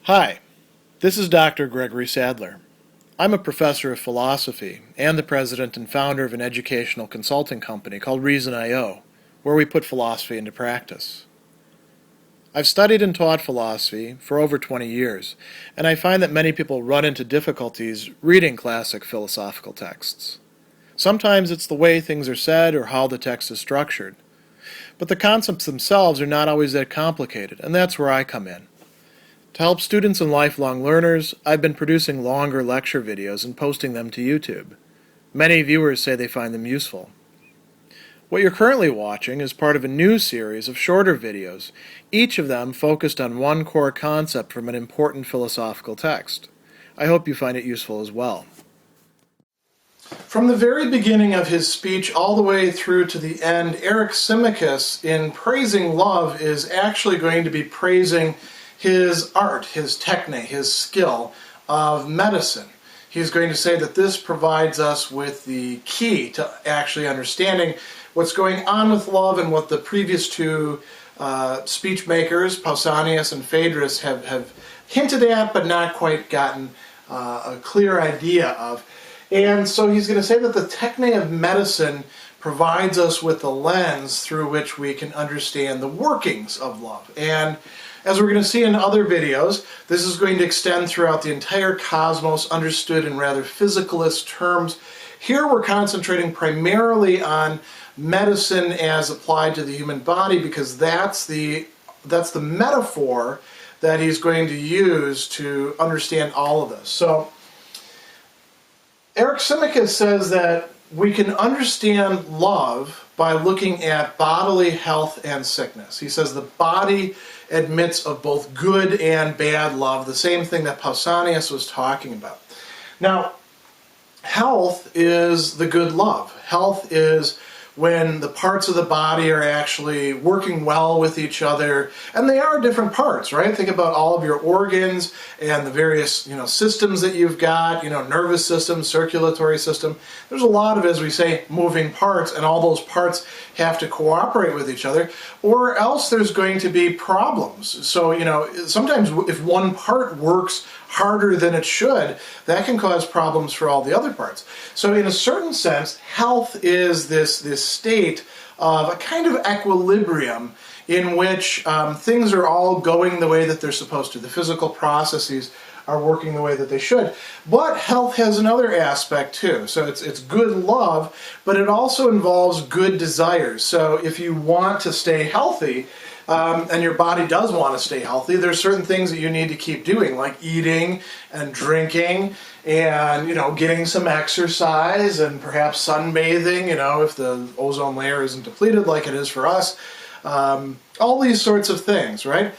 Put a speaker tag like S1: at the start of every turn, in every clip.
S1: Hi, this is Dr. Gregory Sadler. I'm a professor of philosophy and the president and founder of an educational consulting company called Reason.io, where we put philosophy into practice. I've studied and taught philosophy for over 20 years, and I find that many people run into difficulties reading classic philosophical texts. Sometimes it's the way things are said or how the text is structured. But the concepts themselves are not always that complicated, and that's where I come in. To help students and lifelong learners, I've been producing longer lecture videos and posting them to YouTube. Many viewers say they find them useful. What you're currently watching is part of a new series of shorter videos, each of them focused on one core concept from an important philosophical text. I hope you find it useful as well. From the very beginning of his speech all the way through to the end, Eryximachus, in praising love, is actually going to be praising his art, his techne, his skill of medicine. He's going to say that this provides us with the key to actually understanding what's going on with love and what the previous two speech makers, Pausanias and Phaedrus, have hinted at but not quite gotten a clear idea of. And so he's going to say that the techne of medicine provides us with the lens through which we can understand the workings of love. And as we're going to see in other videos, this is going to extend throughout the entire cosmos, understood in rather physicalist terms. Here we're concentrating primarily on medicine as applied to the human body, because that's the metaphor that he's going to use to understand all of this. So Eryximachus says that we can understand love by looking at bodily health and sickness. He says the body admits of both good and bad love, the same thing that Pausanias was talking about. Now, health is the good love. Health is when the parts of the body are actually working well with each other, and they are different parts, right? Think about all of your organs and the various, systems that you've got, nervous system, circulatory system. There's a lot of, as we say, moving parts, and all those parts have to cooperate with each other, or else there's going to be problems. So, sometimes if one part works harder than it should, that can cause problems for all the other parts. So in a certain sense, health is this state of a kind of equilibrium in which things are all going the way that they're supposed to. The physical processes are working the way that they should. But health has another aspect too. So it's good love, but it also involves good desires. So if you want to stay healthy, and your body does want to stay healthy, there's certain things that you need to keep doing, like eating and drinking and, getting some exercise and perhaps sunbathing, if the ozone layer isn't depleted like it is for us. All these sorts of things, right?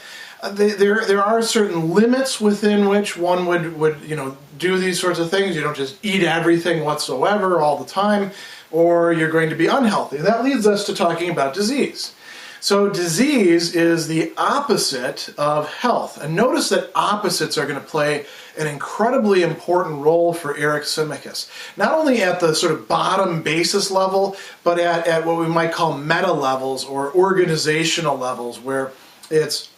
S1: There are certain limits within which one would do these sorts of things. You don't just eat everything whatsoever all the time, or you're going to be unhealthy. That leads us to talking about disease. So disease is the opposite of health. And notice that opposites are going to play an incredibly important role for Eryximachus. Not only at the sort of bottom basis level, but at what we might call meta levels or organizational levels, where it's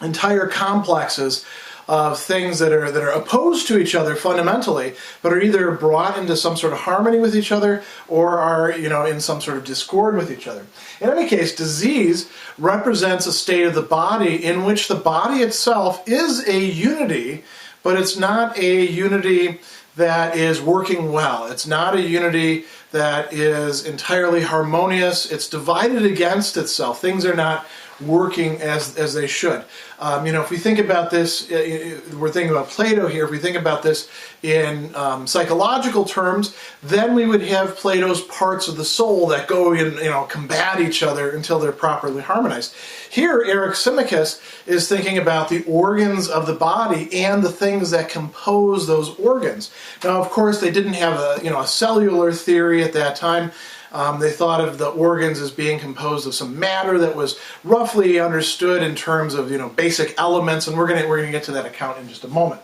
S1: entire complexes of things that are opposed to each other fundamentally, but are either brought into some sort of harmony with each other or are, in some sort of discord with each other. In any case, disease represents a state of the body in which the body itself is a unity, but it's not a unity that is working well. It's not a unity that is entirely harmonious. It's divided against itself. Things are not working as they should. If we think about this, we're thinking about Plato here, if we think about this in psychological terms, then we would have Plato's parts of the soul that go and combat each other until they're properly harmonized. Here, Eryximachus is thinking about the organs of the body and the things that compose those organs. Now, of course, they didn't have a cellular theory at that time. They thought of the organs as being composed of some matter that was roughly understood in terms of basic elements, and we're going to get to that account in just a moment.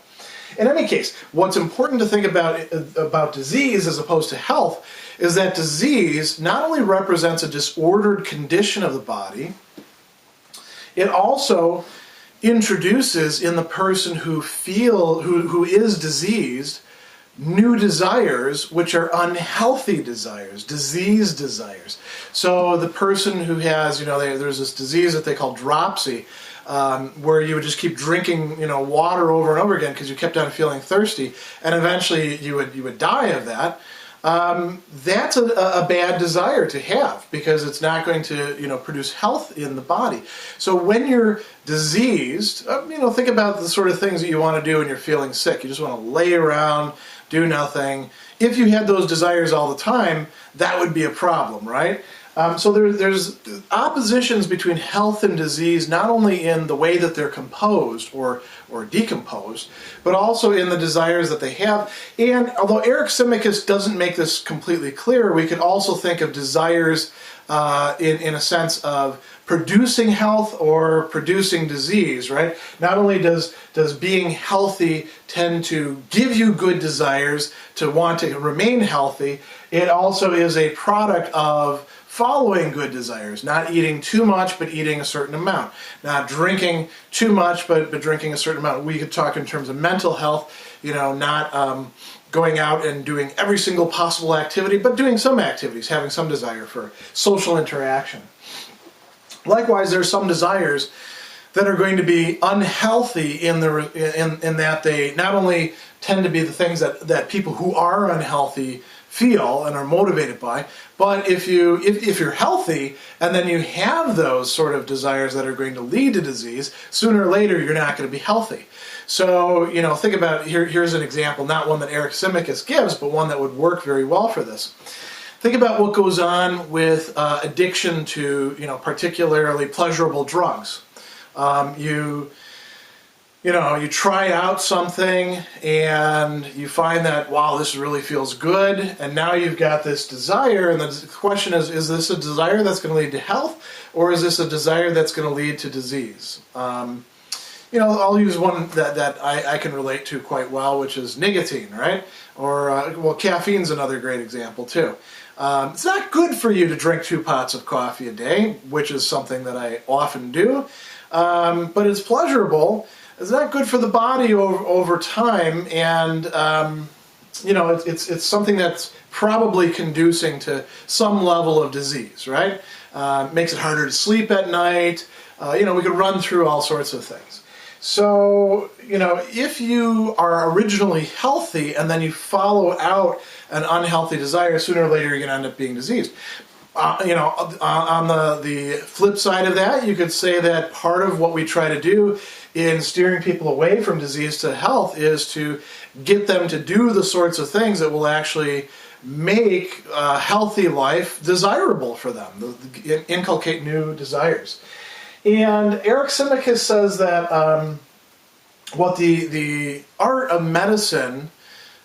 S1: In any case, what's important to think about disease as opposed to health is that disease not only represents a disordered condition of the body, it also introduces in the person who is diseased new desires, which are unhealthy desires, disease desires. So the person who has, there's this disease that they call dropsy, where you would just keep drinking, water over and over again because you kept on feeling thirsty, and eventually you would die of that. That's a bad desire to have, because it's not going to, produce health in the body. So when you're diseased, think about the sort of things that you want to do when you're feeling sick. You just want to lay around, do nothing. If you had those desires all the time, that would be a problem, right? So there's oppositions between health and disease, not only in the way that they're composed or decomposed, but also in the desires that they have. And although Eryximachus doesn't make this completely clear, we could also think of desires in a sense of producing health or producing disease, right? Not only does being healthy tend to give you good desires to want to remain healthy, it also is a product of following good desires, not eating too much but eating a certain amount, not drinking too much but drinking a certain amount. We could talk in terms of mental health, not going out and doing every single possible activity, but doing some activities, having some desire for social interaction. Likewise, there are some desires that are going to be unhealthy in that they not only tend to be the things that people who are unhealthy feel and are motivated by, but if you're healthy and then you have those sort of desires that are going to lead to disease, sooner or later you're not going to be healthy. So, think about, here's an example, not one that Eryximachus gives, but one that would work very well for this. Think about what goes on with addiction to, particularly pleasurable drugs. You try out something and you find that, wow, this really feels good, and now you've got this desire, and the question is this a desire that's going to lead to health, or is this a desire that's going to lead to disease? I'll use one that I can relate to quite well, which is nicotine, right? Or, caffeine's another great example too. It's not good for you to drink 2 pots of coffee a day, which is something that I often do, but it's pleasurable. It's not good for the body over time, and it's something that's probably conducing to some level of disease, right? Makes it harder to sleep at night. We could run through all sorts of things. So, if you are originally healthy and then you follow out an unhealthy desire, sooner or later you're going to end up being diseased. On the flip side of that, you could say that part of what we try to do in steering people away from disease to health is to get them to do the sorts of things that will actually make a healthy life desirable for them, inculcate new desires. And Eryximachus says that what the art of medicine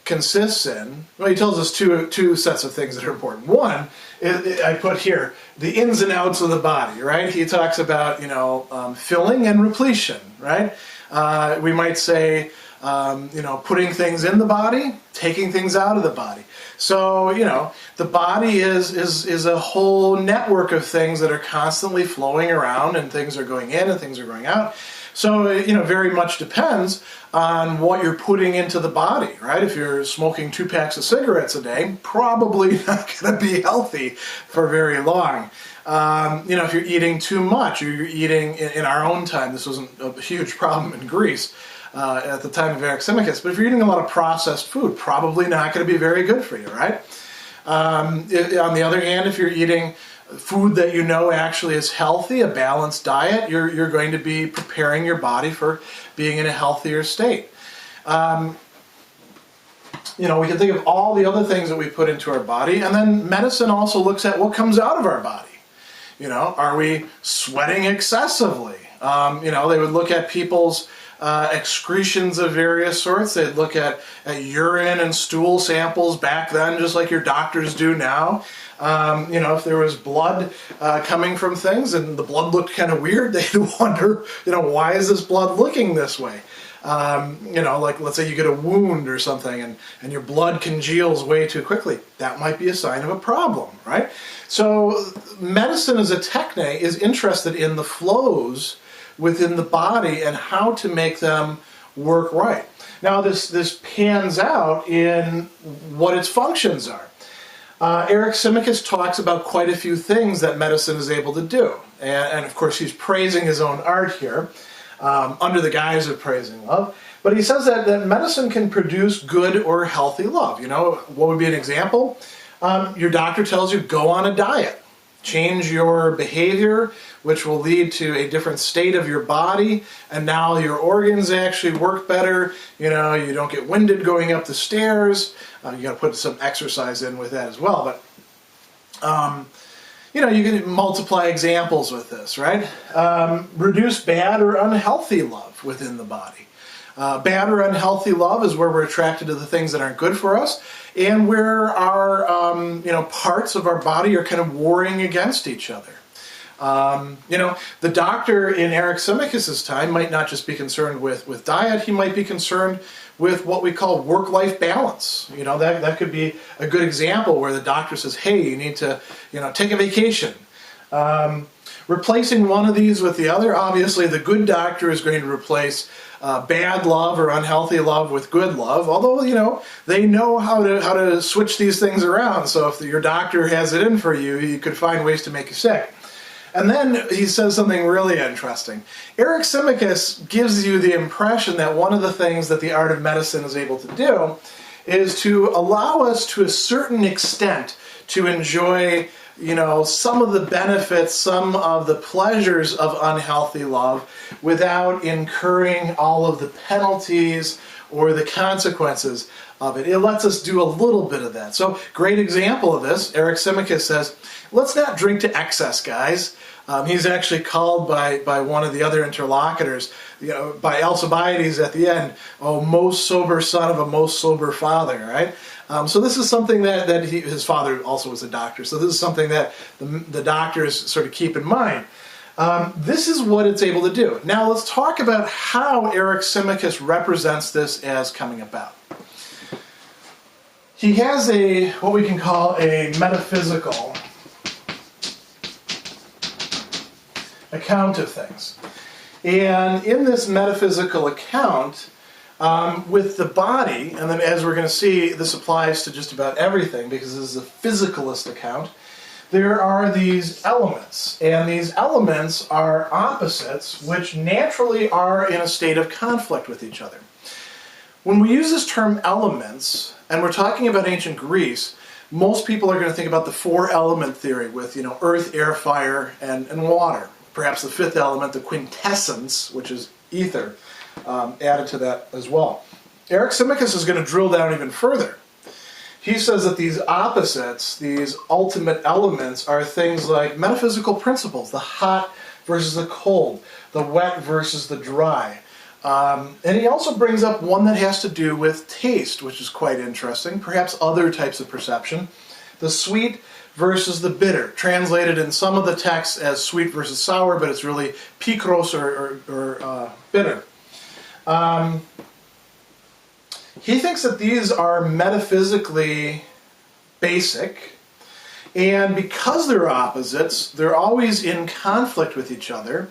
S1: consists in, he tells us two sets of things that are important. One, I put here, the ins and outs of the body, right? He talks about, filling and repletion, right? We might say, putting things in the body, taking things out of the body. So, the body is a whole network of things that are constantly flowing around, and things are going in and things are going out. So, very much depends on what you're putting into the body, right? If you're smoking 2 packs of cigarettes a day, probably not going to be healthy for very long. If you're eating too much, or you're eating, in our own time, this wasn't a huge problem in Greece at the time of Eryximachus, but if you're eating a lot of processed food, probably not going to be very good for you, right? On the other hand, if you're eating food that actually is healthy, a balanced diet, you're going to be preparing your body for being in a healthier state. We can think of all the other things that we put into our body, and then medicine also looks at what comes out of our body. Are we sweating excessively? They would look at people's excretions of various sorts. They'd look at urine and stool samples back then, just like your doctors do now. If there was blood coming from things and the blood looked kind of weird, they'd wonder, why is this blood looking this way? Like let's say you get a wound or something and your blood congeals way too quickly. That might be a sign of a problem, right? So medicine as a techne is interested in the flows within the body and how to make them work right. Now this pans out in what its functions are. Eryximachus talks about quite a few things that medicine is able to do. And of course he's praising his own art here, under the guise of praising love. But he says that medicine can produce good or healthy love. You know, what would be an example? Your doctor tells you, go on a diet. Change your behavior, which will lead to a different state of your body, and now your organs actually work better. You know, you don't get winded going up the stairs. You got to put some exercise in with that as well. But you know, you can multiply examples with this, right? Reduce bad or unhealthy love within the body. Bad or unhealthy love is where we're attracted to the things that aren't good for us, and where our you know, parts of our body are kind of warring against each other. You know, the doctor in Eryximachus' time might not just be concerned with diet, he might be concerned with what we call work-life balance. You know, that could be a good example where the doctor says, hey, you need to, you know, take a vacation. Replacing one of these with the other, obviously the good doctor is going to replace bad love or unhealthy love with good love, although, you know, they know how to switch these things around. So if your doctor has it in for you, you could find ways to make you sick. And then he says something really interesting. Eryximachus gives you the impression that one of the things that the art of medicine is able to do is to allow us to a certain extent to enjoy, you know, some of the benefits, some of the pleasures of unhealthy love without incurring all of the penalties or the consequences of it. It lets us do a little bit of that. So, great example of this, Eryximachus says, let's not drink to excess, guys. He's actually called by one of the other interlocutors, you know, by Alcibiades at the end, oh, most sober son of a most sober father, right? So this is something that his father also was a doctor, so this is something that the doctors sort of keep in mind. This is what it's able to do. Now let's talk about how Eryximachus represents this as coming about. He has what we can call a metaphysical account of things. And in this metaphysical account, with the body, and then as we're going to see, this applies to just about everything because this is a physicalist account, there are these elements, and these elements are opposites which naturally are in a state of conflict with each other. When we use this term elements, and we're talking about ancient Greece, most people are going to think about the four element theory with, you know, earth, air, fire, and water. Perhaps the fifth element, the quintessence, which is ether, added to that as well. Eryximachus is going to drill down even further. He says that these opposites, these ultimate elements, are things like metaphysical principles, the hot versus the cold, the wet versus the dry. And he also brings up one that has to do with taste, which is quite interesting, perhaps other types of perception. The sweet versus the bitter, translated in some of the texts as sweet versus sour, but it's really pikros or bitter. He thinks that these are metaphysically basic, and because they're opposites, they're always in conflict with each other,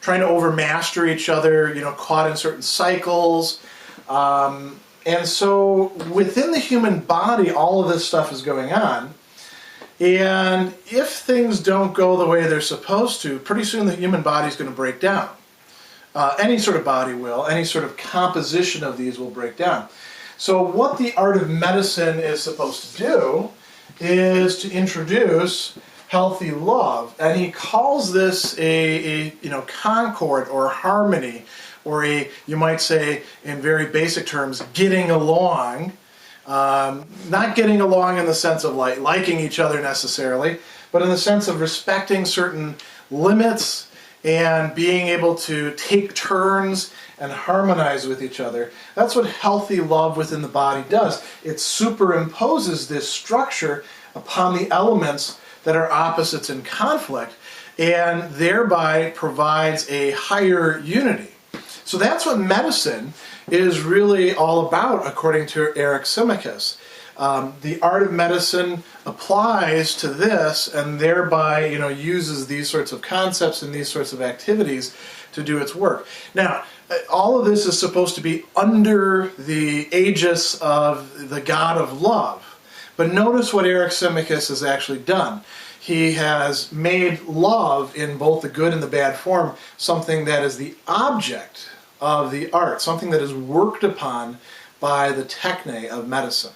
S1: trying to overmaster each other, you know, caught in certain cycles. And so within the human body, all of this stuff is going on. And if things don't go the way they're supposed to, pretty soon the human body is going to break down. Any sort of body will, any sort of composition of these will break down. So what the art of medicine is supposed to do is to introduce healthy love. And he calls this a you know, concord or harmony, or you might say in very basic terms, getting along. Not getting along in the sense of liking each other necessarily, but in the sense of respecting certain limits and being able to take turns and harmonize with each other. That's what healthy love within the body does. It superimposes this structure upon the elements that are opposites in conflict, and thereby provides a higher unity. So that's what medicine is really all about, according to Eryximachus. The art of medicine applies to this and thereby, uses these sorts of concepts and these sorts of activities to do its work. Now, all of this is supposed to be under the aegis of the god of love. But notice what Eryximachus has actually done. He has made love, in both the good and the bad form, something that is the object of the art, something that is worked upon by the techne of medicine.